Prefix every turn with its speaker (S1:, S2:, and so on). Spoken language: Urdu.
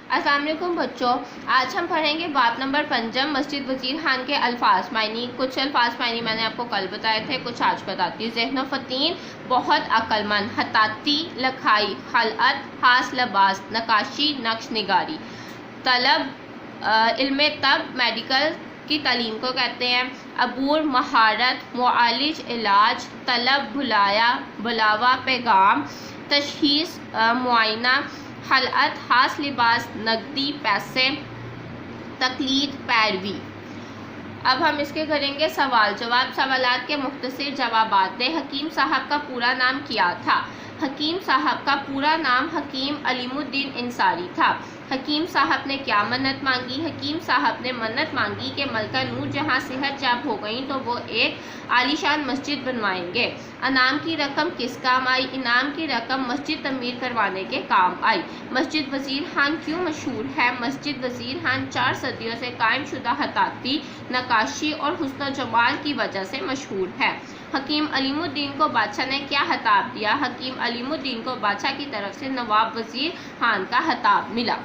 S1: السلام علیکم بچوں، آج ہم پڑھیں گے باب نمبر 5 مسجد وزیر خان کے الفاظ معنی۔ کچھ الفاظ معنی میں نے آپ کو کل بتائے تھے، کچھ آج بتاتی ہوں۔ ذہن و فطین بہت عقل مند، حطاطی لکھائی، خلعت خاص لباس، نقاشی نقش نگاری، طلب علم طب میڈیکل کی تعلیم کو کہتے ہیں، عبور مہارت، معالج علاج، طلب بلاوا پیغام، تشخیص معائنہ، خلعت خاص لباس نقدی پیسے، تقلید پیروی۔ اب ہم اس کے کریں گے سوال جواب۔ سوالات کے مختصر جوابات دیں۔ حکیم صاحب کا پورا نام کیا تھا؟ حکیم صاحب کا پورا نام حکیم علیم الدین انصاری تھا۔ حکیم صاحب نے کیا منت مانگی؟ حکیم صاحب نے منت مانگی کہ ملکہ نور جہاں صحت یاب ہو گئیں تو وہ ایک عالیشان مسجد بنوائیں گے۔ انعام کی رقم کس کام آئی؟ انعام کی رقم مسجد تعمیر کروانے کے کام آئی۔ مسجد وزیر خان کیوں مشہور ہے؟ مسجد وزیر خان 4 صدیوں سے قائم شدہ حطاطی، نقاشی اور حسن و جمال کی وجہ سے مشہور ہے۔ حکیم علیم الدین کو بادشاہ نے کیا خطاب دیا؟ حکیم علیم الدین کو بادشاہ کی طرف سے نواب وزیر خان کا خطاب ملا۔